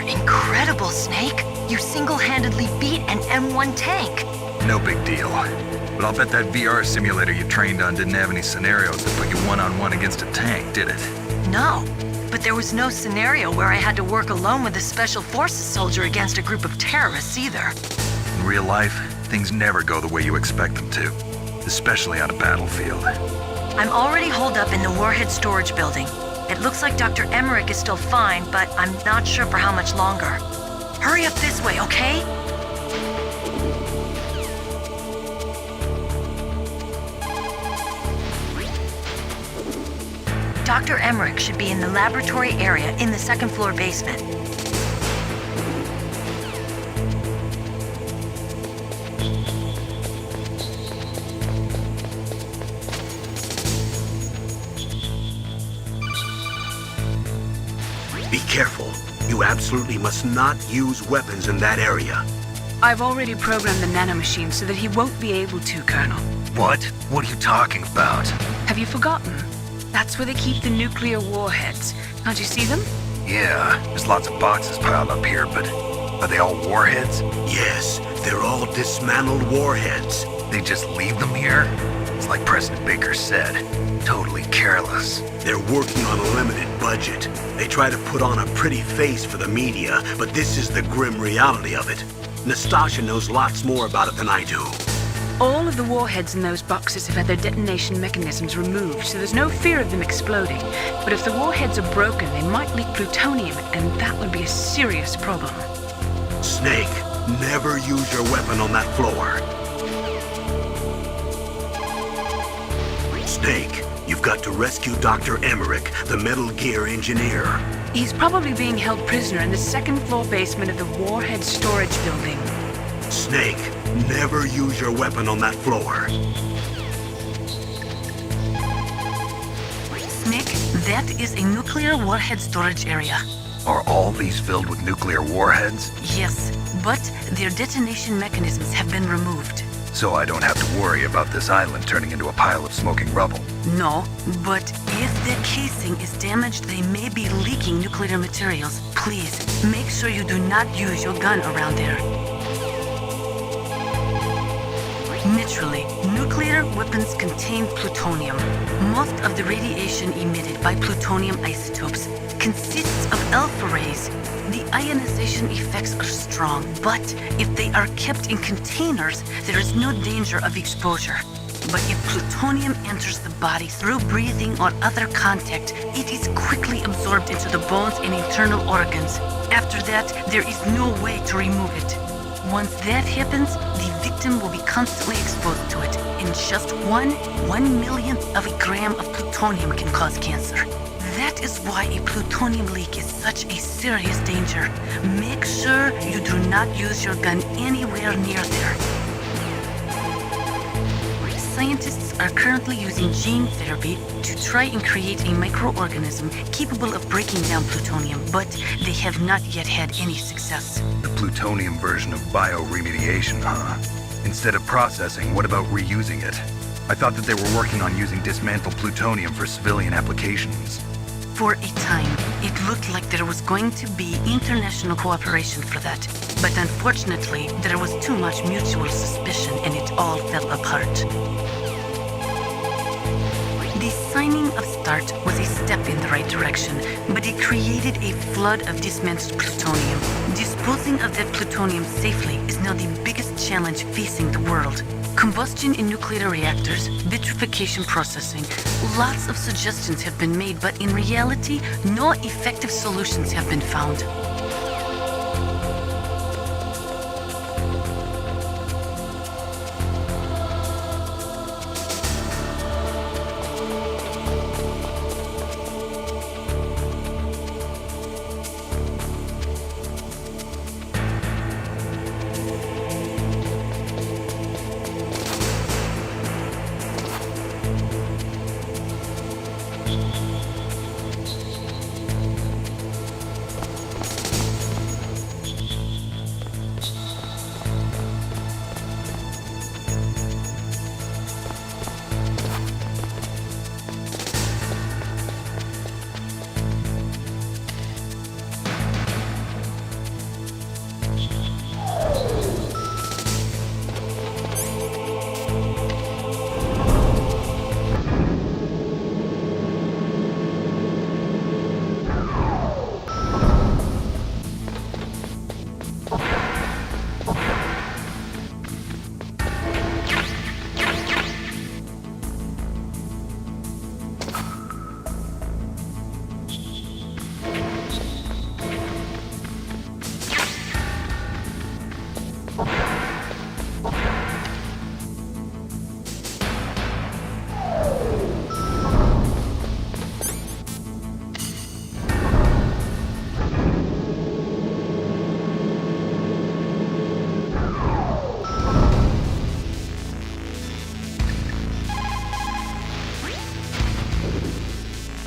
are incredible, Snake. You single-handedly beat an M1 tank. No big deal. But I'll bet that VR simulator you trained on didn't have any scenarios that put you one-on-one against a tank, did it? No, but there was no scenario where I had to work alone with a Special Forces soldier against a group of terrorists either. In real life, things never go the way you expect them to, especially on a battlefield. I'm already holed up in the Warhead storage building. It looks like Dr. Emmerich is still fine, but I'm not sure for how much longer. Hurry up this way, okay? Dr. Emmerich should be in the laboratory area in the second-floor basement. Be careful. You absolutely must not use weapons in that area. I've already programmed the nanomachine so that he won't be able to, Colonel. What? What are you talking about? Have you forgotten? That's where they keep the nuclear warheads. Can't you see them? Yeah, there's lots of boxes piled up here, but are they all warheads? Yes, they're all dismantled warheads. They just leave them here? It's like President Baker said, totally careless. They're working on a limited budget. They try to put on a pretty face for the media, but this is the grim reality of it. Nastasha knows lots more about it than I do. All of the warheads in those boxes have had their detonation mechanisms removed, so there's no fear of them exploding. But if the warheads are broken, they might leak plutonium, and that would be a serious problem. Snake, never use your weapon on that floor. Snake, you've got to rescue Dr. Emmerich, the Metal Gear engineer. He's probably being held prisoner in the second-floor basement of the warhead storage building. Snake, never use your weapon on that floor. Snake, that is a nuclear warhead storage area. Are all these filled with nuclear warheads? Yes, but their detonation mechanisms have been removed. So I don't have to worry about this island turning into a pile of smoking rubble. No, but if their casing is damaged, they may be leaking nuclear materials. Please, make sure you do not use your gun around there. Naturally, nuclear weapons contain plutonium. Most of the radiation emitted by plutonium isotopes consists of alpha rays. The ionization effects are strong, but if they are kept in containers, there is no danger of exposure. But if plutonium enters the body through breathing or other contact, it is quickly absorbed into the bones and internal organs. After that, there is no way to remove it. Once that happens, the victim will be constantly exposed to it, and just one millionth of a gram of plutonium can cause cancer. That is why a plutonium leak is such a serious danger. Make sure you do not use your gun anywhere near there. Scientists are currently using gene therapy to try and create a microorganism capable of breaking down plutonium, but they have not yet had any success. The plutonium version of bioremediation, huh? Instead of processing, what about reusing it? I thought that they were working on using dismantled plutonium for civilian applications. For a time, it looked like there was going to be international cooperation for that. But unfortunately, there was too much mutual suspicion and it all fell apart. The signing of START was a step in the right direction, but it created a flood of dismantled plutonium. Disposing of that plutonium safely is now the biggest challenge facing the world. Combustion in nuclear reactors, vitrification processing, lots of suggestions have been made, but in reality, no effective solutions have been found.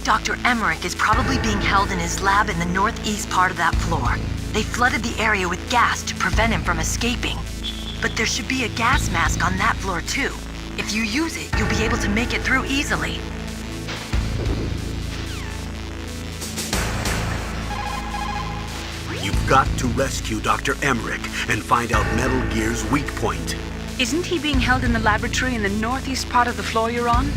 Dr. Emmerich is probably being held in his lab in the northeast part of that floor. They flooded the area with gas to prevent him from escaping. But there should be a gas mask on that floor too. If you use it, you'll be able to make it through easily. You've got to rescue Dr. Emmerich and find out Metal Gear's weak point. Isn't he being held in the laboratory in the northeast part of the floor you're on?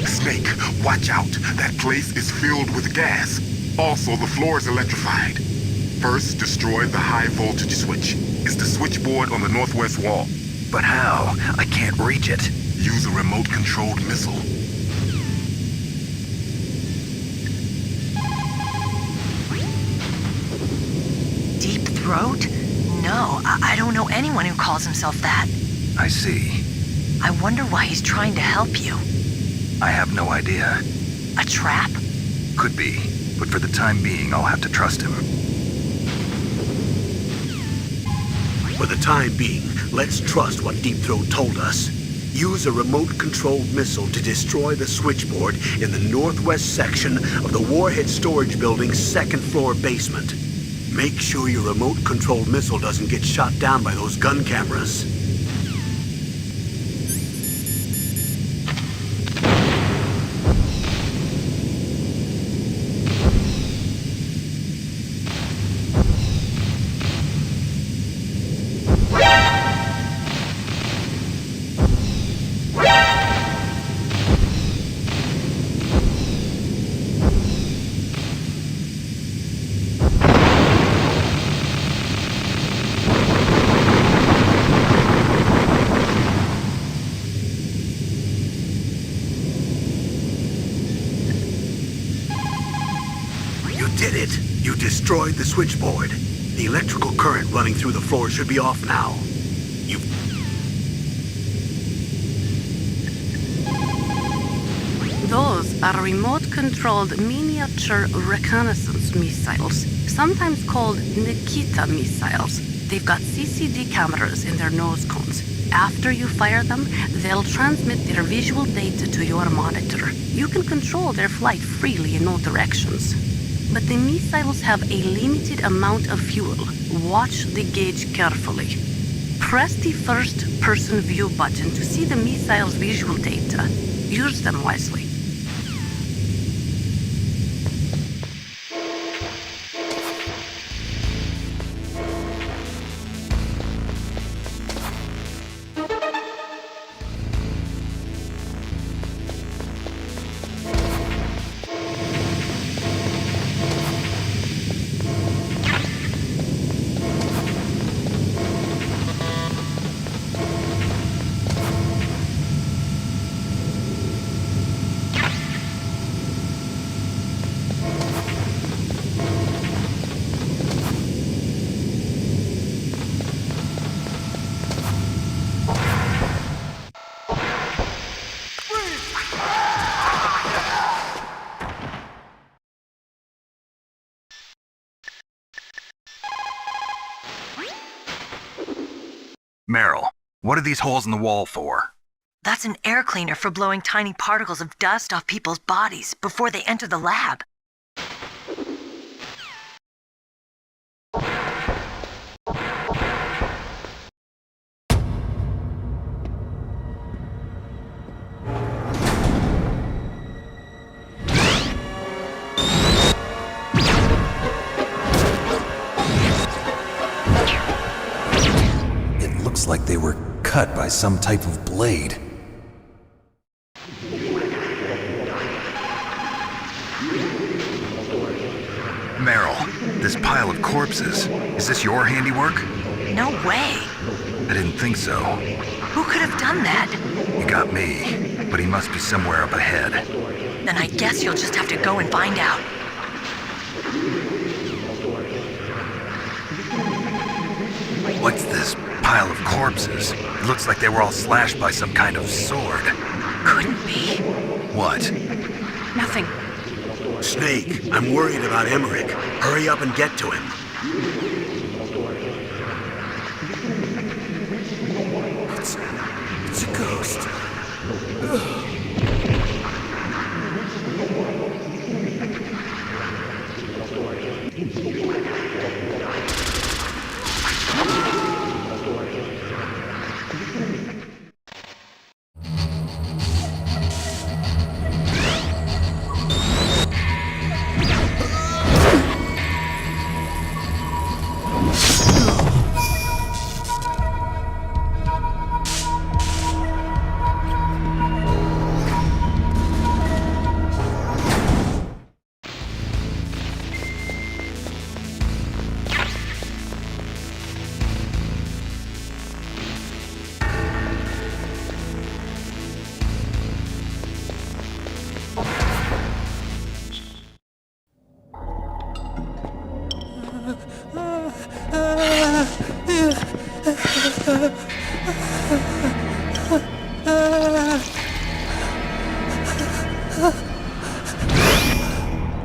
Snake, watch out. That place is filled with gas. Also, the floor is electrified. First, destroy the high voltage switch. It's the switchboard on the northwest wall. But how? I can't reach it. Use a remote-controlled missile. Deep throat? No, I don't know anyone who calls himself that. I see. I wonder why he's trying to help you. I have no idea. A trap? Could be, but for the time being, I'll have to trust him. For the time being, let's trust what Deep Throat told us. Use a remote-controlled missile to destroy the switchboard in the northwest section of the Warhead Storage Building's second-floor basement. Make sure your remote-controlled missile doesn't get shot down by those gun cameras. Did it! You destroyed the switchboard. The electrical current running through the floor should be off now. Those are remote-controlled miniature reconnaissance missiles, sometimes called Nikita missiles. They've got CCD cameras in their nose cones. After you fire them, they'll transmit their visual data to your monitor. You can control their flight freely in all directions. But the missiles have a limited amount of fuel. Watch the gauge carefully. Press the first-person view button to see the missile's visual data. Use them wisely. Meryl, what are these holes in the wall for? That's an air cleaner for blowing tiny particles of dust off people's bodies before they enter the lab. Looks like they were cut by some type of blade. Meryl, this pile of corpses, is this your handiwork? No way. I didn't think so. Who could have done that? You got me, but he must be somewhere up ahead. Then I guess you'll just have to go and find out. What's this pile of corpses? It looks like they were all slashed by some kind of sword. Couldn't be. What? Nothing. Snake, I'm worried about Emmerich. Hurry up and get to him. It's a ghost.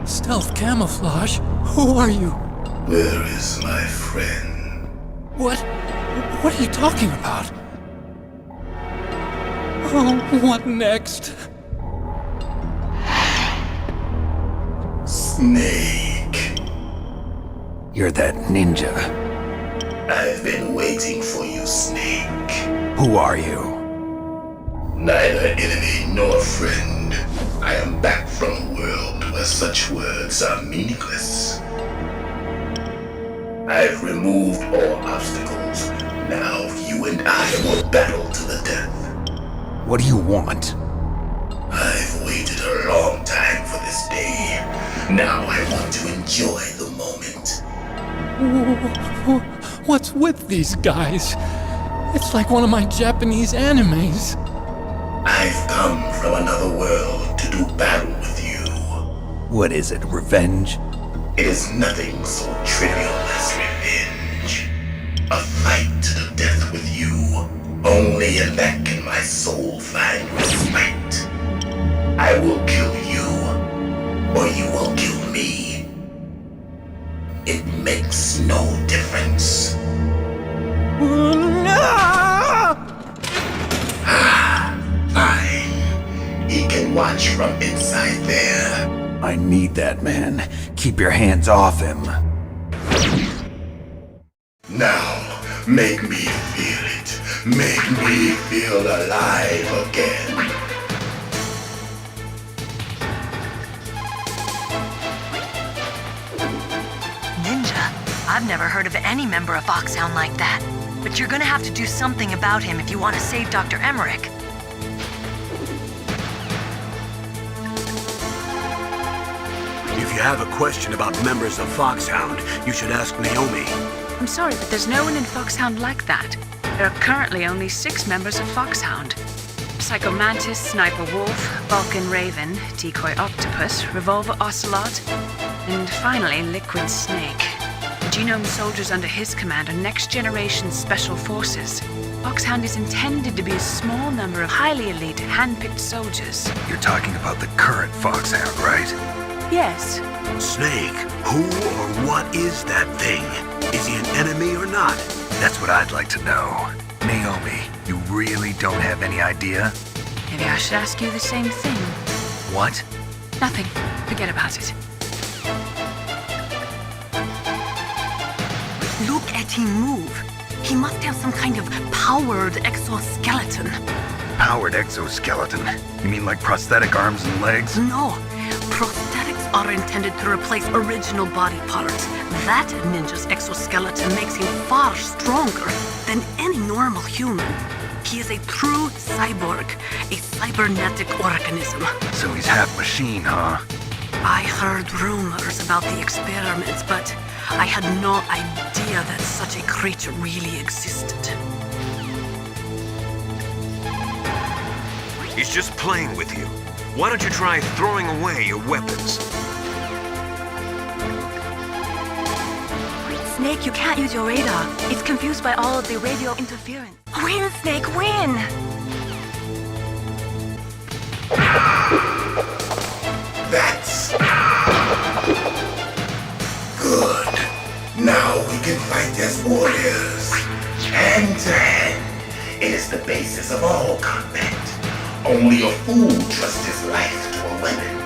Stealth camouflage? Who are you? Where is my friend? What are you talking about? Oh, what next? Snake. You're that ninja. I've been waiting for you, Snake. Who are you? Neither enemy nor friend. I am back from a world where such words are meaningless. I've removed all obstacles. Now you and I will battle to the death. What do you want? I've waited a long time for this day. Now I want to enjoy the moment. What's with these guys? It's like one of my Japanese animes. I've come from another world to do battle with you. What is it, revenge? It is nothing so trivial as revenge. A fight to the death with you. Only in that can my soul find respite. I will kill you, or you will kill me. It makes no difference. Fine. He can watch from inside there. I need that man. Keep your hands off him. Now, make me feel it. Make me feel alive again. Ninja? I've never heard of any member of Foxhound like that. But you're gonna have to do something about him if you want to save Dr. Emmerich. If you have a question about members of Foxhound, you should ask Naomi. I'm sorry, but there's no one in Foxhound like that. There are currently only 6 members of Foxhound. Psycho Mantis, Sniper Wolf, Vulcan Raven, Decoy Octopus, Revolver Ocelot, and finally Liquid Snake. The Genome soldiers under his command are next-generation special forces. Foxhound is intended to be a small number of highly elite, hand-picked soldiers. You're talking about the current Foxhound, right? Yes. Snake, who or what is that thing? Is he an enemy or not? That's what I'd like to know. Naomi, you really don't have any idea? Maybe I should ask you the same thing. What? Nothing. Forget about it. Look at him move. He must have some kind of powered exoskeleton. Powered exoskeleton? You mean like prosthetic arms and legs? No. Prosthetics are intended to replace original body parts. That ninja's exoskeleton makes him far stronger than any normal human. He is a true cyborg, a cybernetic organism. So he's half machine, huh? I heard rumors about the experiments, but I had no idea that such a creature really existed. He's just playing with you. Why don't you try throwing away your weapons? Snake, you can't use your radar. It's confused by all of the radio interference. Win, Snake, win! That's good. Now we can fight as warriors. Hand to hand. It is the basis of all combat. Only a fool trusts his life to a weapon.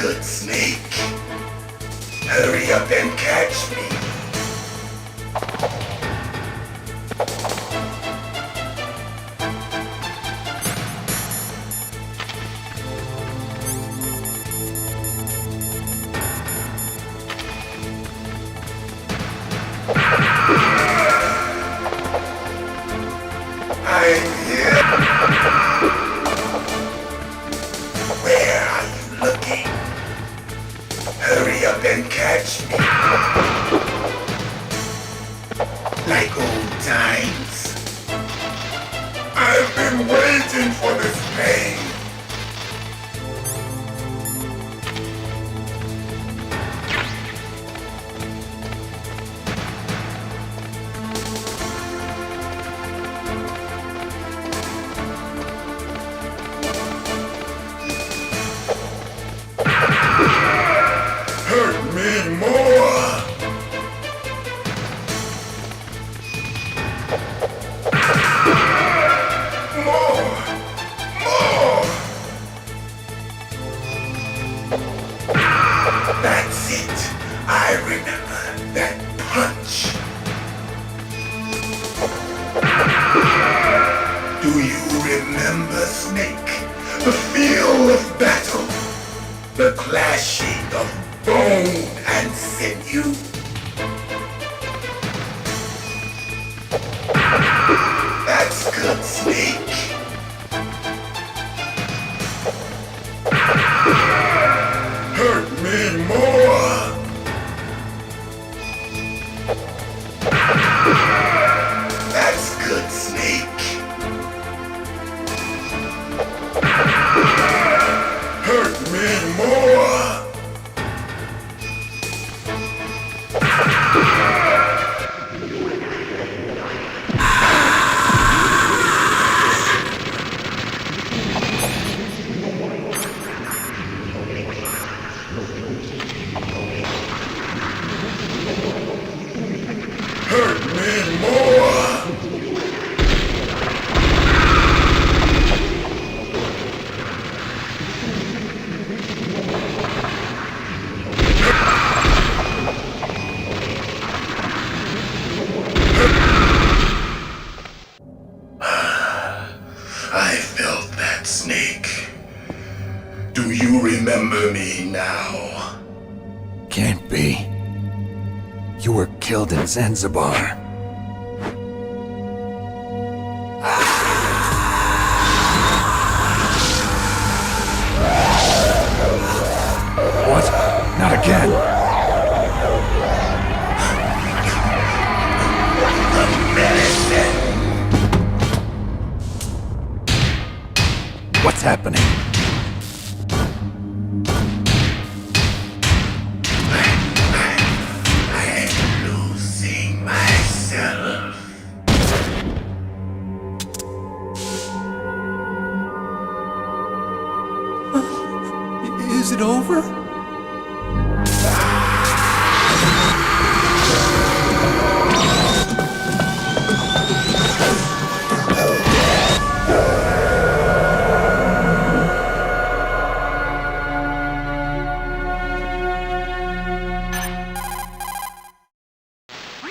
Good, Snake. Hurry up and catch me. I'm here. Where are you looking? Hurry up and catch me. Like old times. I've been waiting for this pain. Hurt me more! More! More! That's it. I remember that punch. Do you remember, Snake? The feel of battle? The clashing of bone and sinew. That's good, Snake. Hurt me more. That's good, Snake. Hurt me more. Can't be. You were killed in Zanzibar. What? Not again. What's happening? I'm losing myself. Is it over?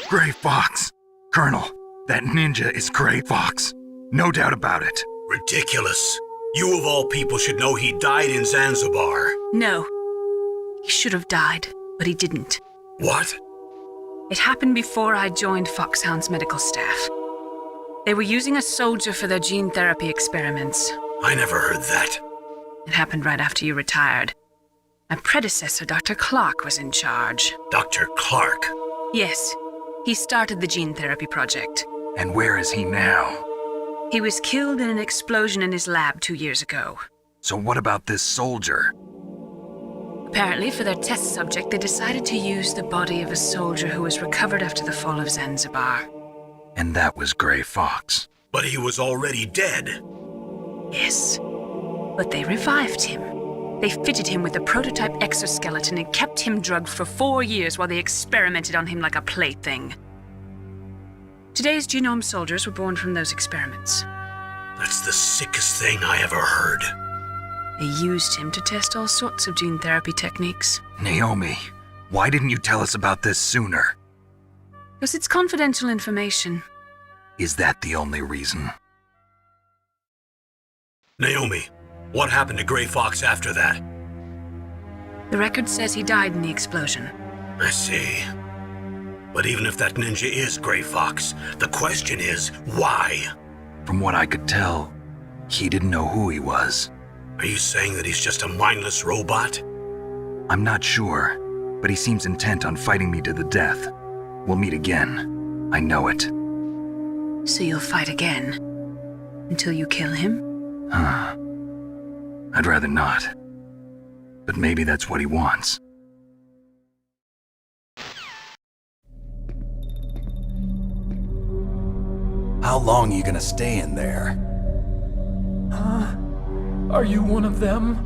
Gray Fox. Colonel, that ninja is Gray Fox. No doubt about it. Ridiculous. You of all people should know he died in Zanzibar. No. He should have died, but he didn't. What? It happened before I joined Foxhound's medical staff. They were using a soldier for their gene therapy experiments. I never heard that. It happened right after you retired. My predecessor, Dr. Clark, was in charge. Dr. Clark? Yes. He started the gene therapy project. And where is he now? He was killed in an explosion in his lab 2 years ago. So what about this soldier? Apparently, for their test subject, they decided to use the body of a soldier who was recovered after the fall of Zanzibar. And that was Gray Fox. But he was already dead. Yes. But they revived him. They fitted him with a prototype exoskeleton and kept him drugged for 4 years while they experimented on him like a plaything. Today's genome soldiers were born from those experiments. That's the sickest thing I ever heard. They used him to test all sorts of gene therapy techniques. Naomi, why didn't you tell us about this sooner? Because it's confidential information. Is that the only reason? Naomi, what happened to Gray Fox after that? The record says he died in the explosion. I see. But even if that ninja is Gray Fox, the question is, why? From what I could tell, he didn't know who he was. Are you saying that he's just a mindless robot? I'm not sure, but he seems intent on fighting me to the death. We'll meet again. I know it. So you'll fight again? Until you kill him? I'd rather not. But maybe that's what he wants. How long are you gonna stay in there? Are you one of them?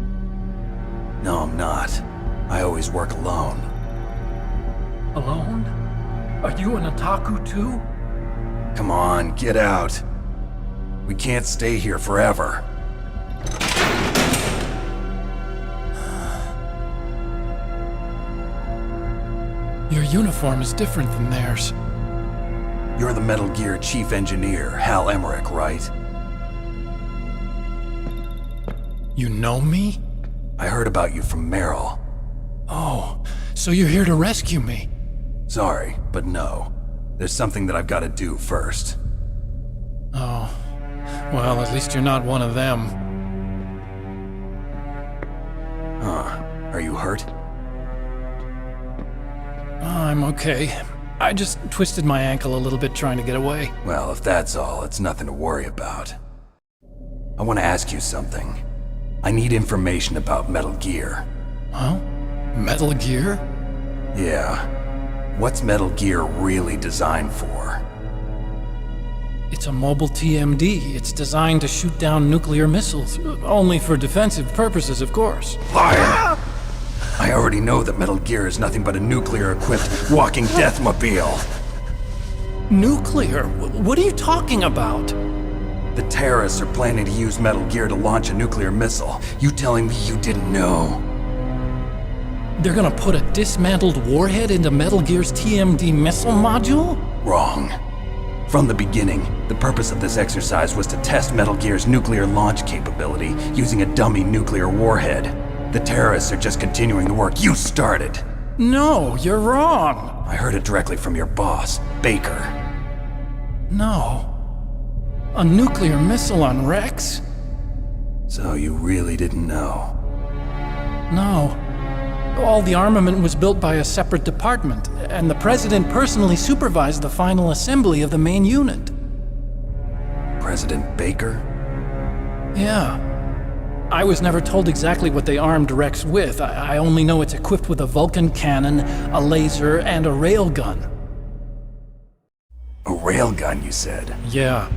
No, I'm not. I always work alone. Alone? Are you an otaku too? Come on, get out. We can't stay here forever. Your uniform is different than theirs. You're the Metal Gear Chief Engineer, Hal Emmerich, right? You know me? I heard about you from Meryl. Oh, so you're here to rescue me? Sorry, but no. There's something that I've got to do first. Oh, well, at least you're not one of them. Are you hurt? I'm okay. I just twisted my ankle a little bit trying to get away. Well, if that's all, it's nothing to worry about. I want to ask you something. I need information about Metal Gear. Huh? Metal Gear? Yeah. What's Metal Gear really designed for? It's a mobile TMD. It's designed to shoot down nuclear missiles. Only for defensive purposes, of course. Liar! I already know that Metal Gear is nothing but a nuclear-equipped walking deathmobile. Nuclear? What are you talking about? The terrorists are planning to use Metal Gear to launch a nuclear missile. You telling me you didn't know? They're gonna put a dismantled warhead into Metal Gear's TMD missile module? Wrong. From the beginning, the purpose of this exercise was to test Metal Gear's nuclear launch capability using a dummy nuclear warhead. The terrorists are just continuing the work you started. No, you're wrong. I heard it directly from your boss, Baker. No. A nuclear missile on Rex? So you really didn't know? No. All the armament was built by a separate department, and the President personally supervised the final assembly of the main unit. President Baker? Yeah. I was never told exactly what they armed Rex with. I only know it's equipped with a Vulcan cannon, a laser, and a railgun. A railgun, you said? Yeah.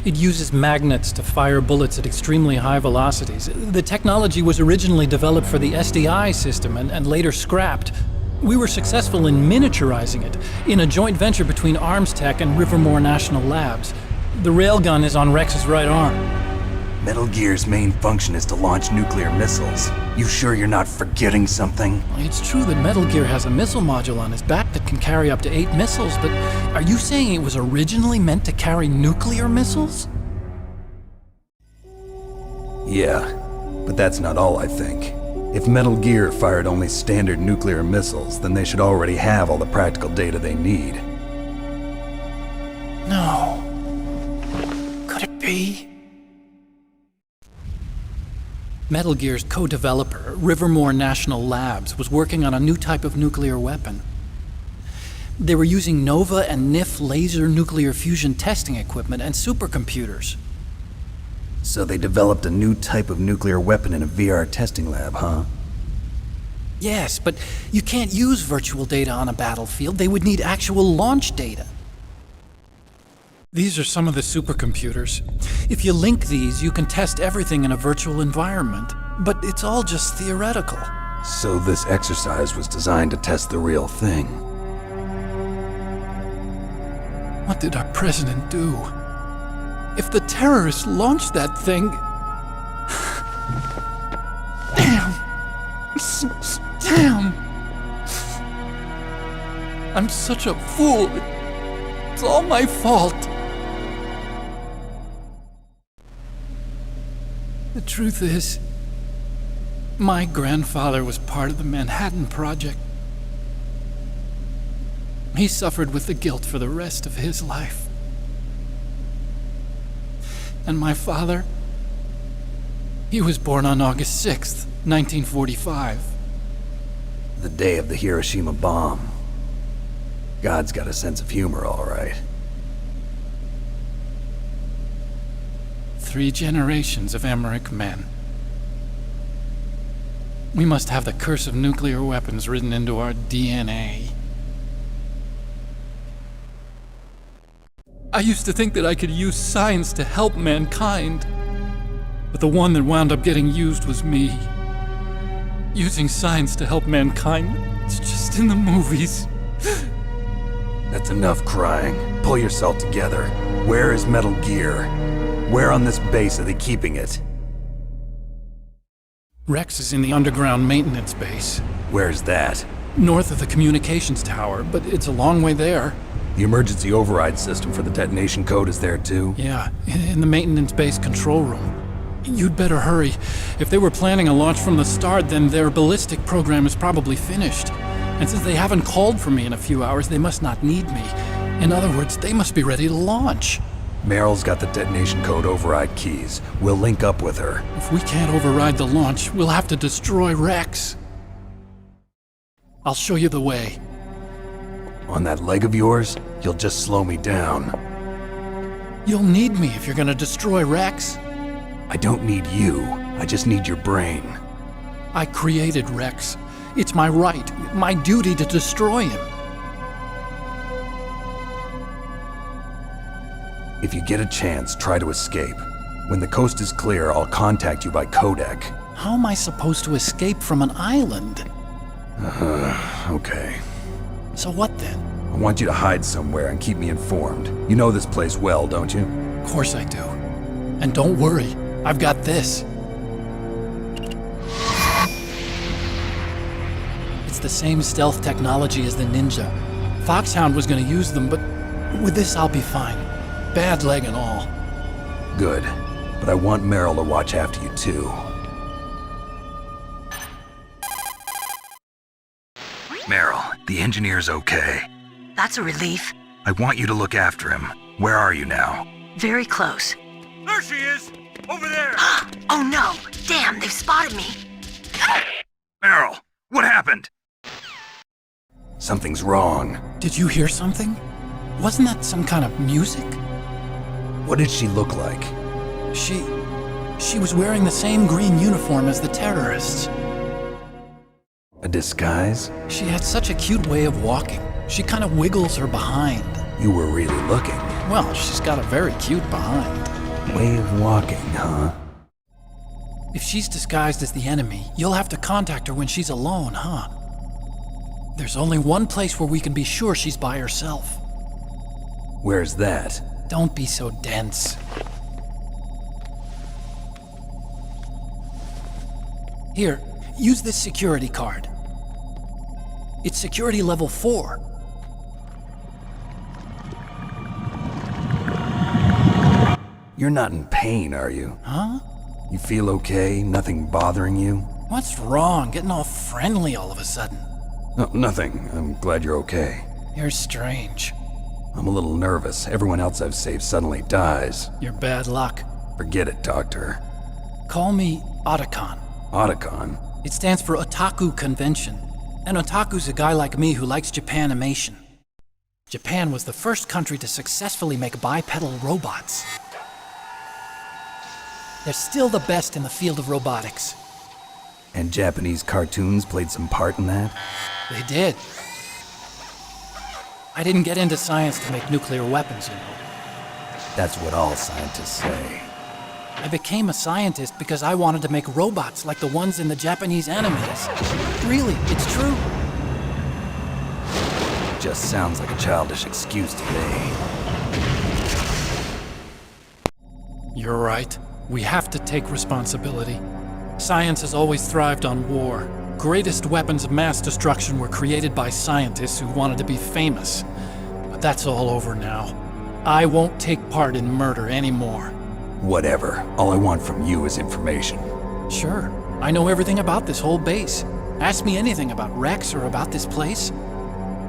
It uses magnets to fire bullets at extremely high velocities. The technology was originally developed for the SDI system and later scrapped. We were successful in miniaturizing it in a joint venture between Arms Tech and Rivermore National Labs. The railgun is on Rex's right arm. Metal Gear's main function is to launch nuclear missiles. You sure you're not forgetting something? It's true that Metal Gear has a missile module on his back that can carry up to 8 missiles, but are you saying it was originally meant to carry nuclear missiles? Yeah, but that's not all I think. If Metal Gear fired only standard nuclear missiles, then they should already have all the practical data they need. No. Could it be? Metal Gear's co-developer, Rivermore National Labs, was working on a new type of nuclear weapon. They were using NOVA and NIF laser nuclear fusion testing equipment and supercomputers. So they developed a new type of nuclear weapon in a VR testing lab, huh? Yes, but you can't use virtual data on a battlefield. They would need actual launch data. These are some of the supercomputers. If you link these, you can test everything in a virtual environment. But it's all just theoretical. So this exercise was designed to test the real thing. What did our president do? If the terrorists launched that thing... Damn! Damn! I'm such a fool. It's all my fault. The truth is, my grandfather was part of the Manhattan Project. He suffered with the guilt for the rest of his life. And my father, he was born on August 6th, 1945. The day of the Hiroshima bomb. God's got a sense of humor, all right. 3 generations of Emmerich men. We must have the curse of nuclear weapons written into our DNA. I used to think that I could use science to help mankind, but the one that wound up getting used was me. Using science to help mankind, it's just in the movies. That's enough crying. Pull yourself together. Where is Metal Gear? Where on this base are they keeping it? Rex is in the underground maintenance base. Where's that? North of the communications tower, but it's a long way there. The emergency override system for the detonation code is there too? Yeah, in the maintenance base control room. You'd better hurry. If they were planning a launch from the start, then their ballistic program is probably finished. And since they haven't called for me in a few hours, they must not need me. In other words, they must be ready to launch. Meryl's got the detonation code override keys. We'll link up with her. If we can't override the launch, we'll have to destroy Rex. I'll show you the way. On that leg of yours, you'll just slow me down. You'll need me if you're gonna destroy Rex. I don't need you. I just need your brain. I created Rex. It's my right, my duty to destroy him. If you get a chance, try to escape. When the coast is clear, I'll contact you by codec. How am I supposed to escape from an island? Okay. So what then? I want you to hide somewhere and keep me informed. You know this place well, don't you? Of course I do. And don't worry, I've got this. It's the same stealth technology as the Ninja. Foxhound was gonna use them, but with this I'll be fine. Bad leg and all. Good. But I want Meryl to watch after you too. Meryl, the engineer's okay. That's a relief. I want you to look after him. Where are you now? Very close. There she is! Over there! Oh no! Damn, they've spotted me! Meryl, what happened? Something's wrong. Did you hear something? Wasn't that some kind of music? What did she look like? She was wearing the same green uniform as the terrorists. A disguise? She had such a cute way of walking. She kind of wiggles her behind. You were really looking. Well, she's got a very cute behind. Way of walking, huh? If she's disguised as the enemy, you'll have to contact her when she's alone, huh? There's only one place where we can be sure she's by herself. Where's that? Don't be so dense. Here, use this security card. It's security level 4. You're not in pain, are you? Huh? You feel okay? Nothing bothering you? What's wrong? Getting all friendly all of a sudden. No, nothing. I'm glad you're okay. You're strange. I'm a little nervous. Everyone else I've saved suddenly dies. You're bad luck. Forget it, Doctor. Call me Otacon. Otacon? It stands for Otaku Convention. An otaku's a guy like me who likes Japanimation. Japan was the first country to successfully make bipedal robots. They're still the best in the field of robotics. And Japanese cartoons played some part in that? They did. I didn't get into science to make nuclear weapons, you know. That's what all scientists say. I became a scientist because I wanted to make robots like the ones in the Japanese animes. Really, it's true. Just sounds like a childish excuse to me. You're right. We have to take responsibility. Science has always thrived on war. Greatest weapons of mass destruction were created by scientists who wanted to be famous. But that's all over now. I won't take part in murder anymore. Whatever. All I want from you is information. Sure. I know everything about this whole base. Ask me anything about Rex or about this place.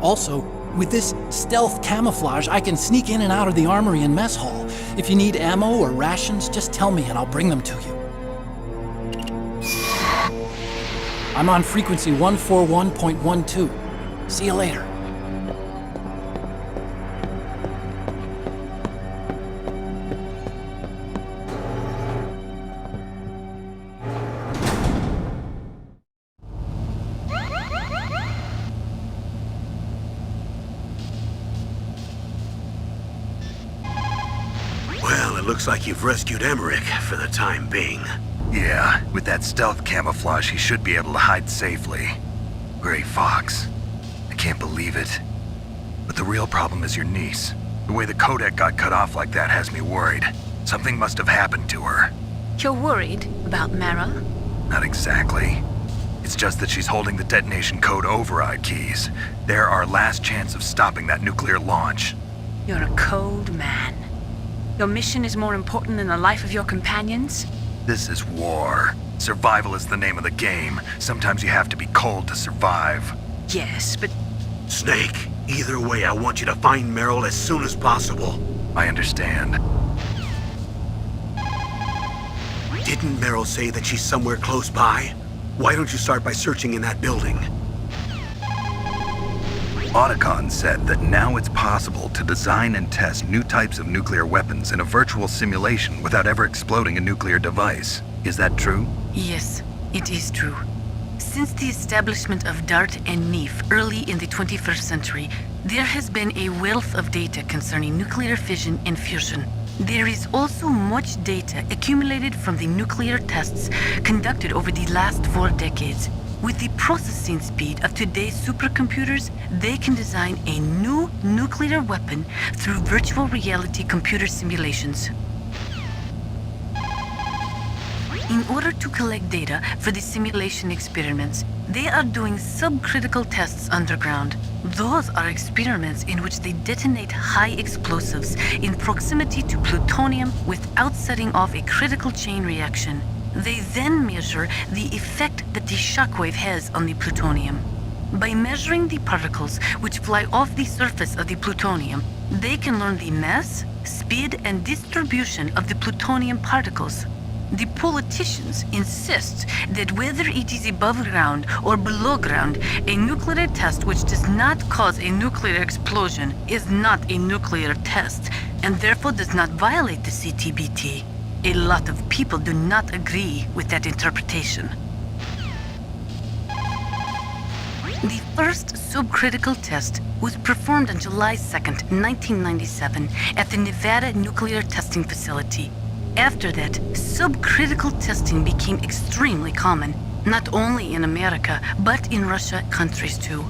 Also, with this stealth camouflage, I can sneak in and out of the armory and mess hall. If you need ammo or rations, just tell me and I'll bring them to you. I'm on frequency 141.12. See you later. Well, it looks like you've rescued Emmerich for the time being. Yeah, with that stealth camouflage, he should be able to hide safely. Gray Fox. I can't believe it. But the real problem is your niece. The way the codec got cut off like that has me worried. Something must have happened to her. You're worried about Mara? Not exactly. It's just that she's holding the detonation code override keys. They're our last chance of stopping that nuclear launch. You're a cold man. Your mission is more important than the life of your companions? This is war. Survival is the name of the game. Sometimes you have to be cold to survive. Yes, but Snake, either way, I want you to find Meryl as soon as possible. I understand. Didn't Meryl say that she's somewhere close by? Why don't you start by searching in that building? Otacon said that now it's possible to design and test new types of nuclear weapons in a virtual simulation without ever exploding a nuclear device. Is that true? Yes, it is true. Since the establishment of DART and NEEF early in the 21st century, there has been a wealth of data concerning nuclear fission and fusion. There is also much data accumulated from the nuclear tests conducted over the last 4 decades. With the processing speed of today's supercomputers, they can design a new nuclear weapon through virtual reality computer simulations. In order to collect data for the simulation experiments, they are doing subcritical tests underground. Those are experiments in which they detonate high explosives in proximity to plutonium without setting off a critical chain reaction. They then measure the effect that the shockwave has on the plutonium. By measuring the particles which fly off the surface of the plutonium, they can learn the mass, speed, and distribution of the plutonium particles. The politicians insist that whether it is above ground or below ground, a nuclear test which does not cause a nuclear explosion is not a nuclear test, and therefore does not violate the CTBT. A lot of people do not agree with that interpretation. The first subcritical test was performed on July 2nd, 1997 at the Nevada Nuclear Testing Facility. After that, subcritical testing became extremely common, not only in America, but in Russia countries too.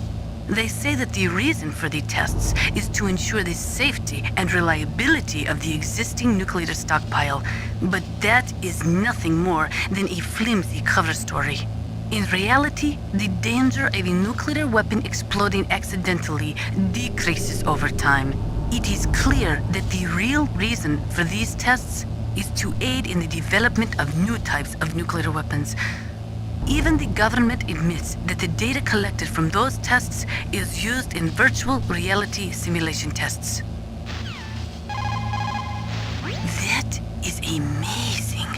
They say that the reason for the tests is to ensure the safety and reliability of the existing nuclear stockpile, but that is nothing more than a flimsy cover story. In reality, the danger of a nuclear weapon exploding accidentally decreases over time. It is clear that the real reason for these tests is to aid in the development of new types of nuclear weapons. Even the government admits that the data collected from those tests is used in virtual reality simulation tests. That is amazing.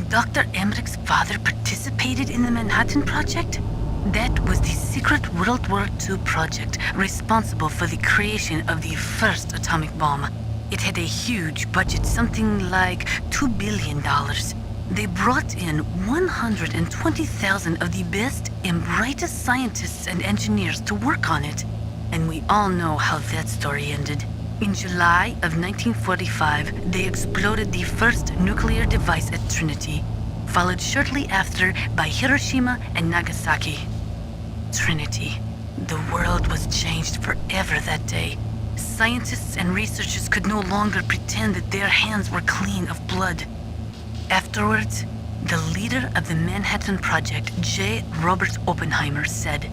Dr. Emmerich's father participated in the Manhattan Project? That was the secret World War II project responsible for the creation of the first atomic bomb. It had a huge budget, something like $2 billion. They brought in 120,000 of the best and brightest scientists and engineers to work on it. And we all know how that story ended. In July of 1945, they exploded the first nuclear device at Trinity, followed shortly after by Hiroshima and Nagasaki. Trinity. The world was changed forever that day. Scientists and researchers could no longer pretend that their hands were clean of blood. Afterwards, the leader of the Manhattan Project, J. Robert Oppenheimer, said,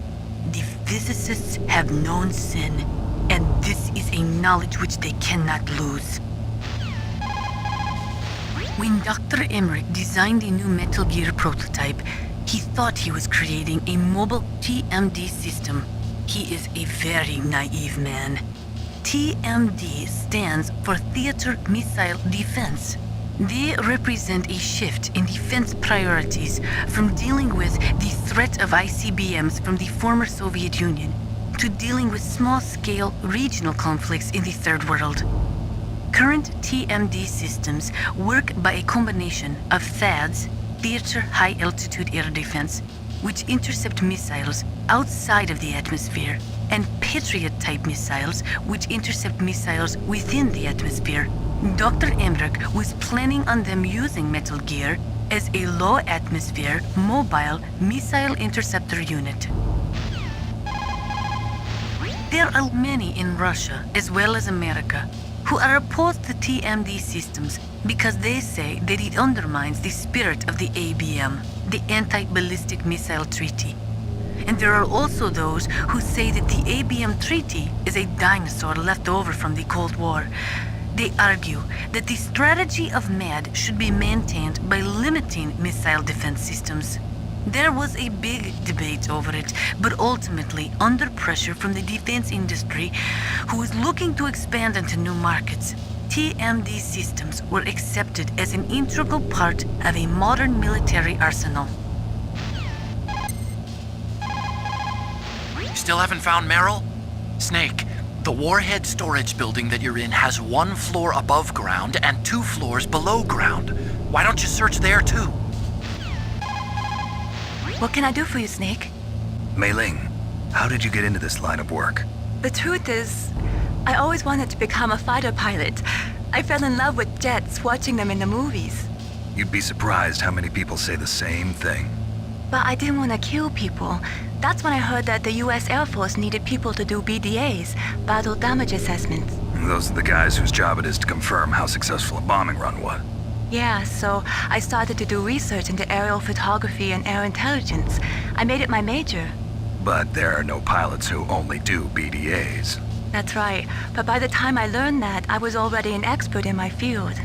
"The physicists have known sin, and this is a knowledge which they cannot lose." When Dr. Emmerich designed the new Metal Gear prototype, he thought he was creating a mobile TMD system. He is a very naive man. TMD stands for Theater Missile Defense. They represent a shift in defense priorities from dealing with the threat of ICBMs from the former Soviet Union to dealing with small-scale regional conflicts in the Third World. Current TMD systems work by a combination of THAADs, Theater High Altitude Air Defense, which intercept missiles outside of the atmosphere, and Patriot-type missiles, which intercept missiles within the atmosphere. Dr. Emmerich was planning on them using Metal Gear as a low-atmosphere, mobile missile interceptor unit. There are many in Russia, as well as America, who are opposed to TMD systems because they say that it undermines the spirit of the ABM, the Anti-Ballistic Missile Treaty. And there are also those who say that the ABM Treaty is a dinosaur left over from the Cold War. They argue that the strategy of MAD should be maintained by limiting missile defense systems. There was a big debate over it, but ultimately under pressure from the defense industry, who is looking to expand into new markets, TMD systems were accepted as an integral part of a modern military arsenal. Still haven't found Meryl? Snake, the warhead storage building that you're in has 1 floor above ground and 2 floors below ground. Why don't you search there too? What can I do for you, Snake? Mei Ling, how did you get into this line of work? The truth is, I always wanted to become a fighter pilot. I fell in love with jets watching them in the movies. You'd be surprised how many people say the same thing. But I didn't want to kill people. That's when I heard that the US Air Force needed people to do BDAs, battle damage assessments. Those are the guys whose job it is to confirm how successful a bombing run was. Yeah, so I started to do research into aerial photography and air intelligence. I made it my major. But there are no pilots who only do BDAs. That's right. But by the time I learned that, I was already an expert in my field.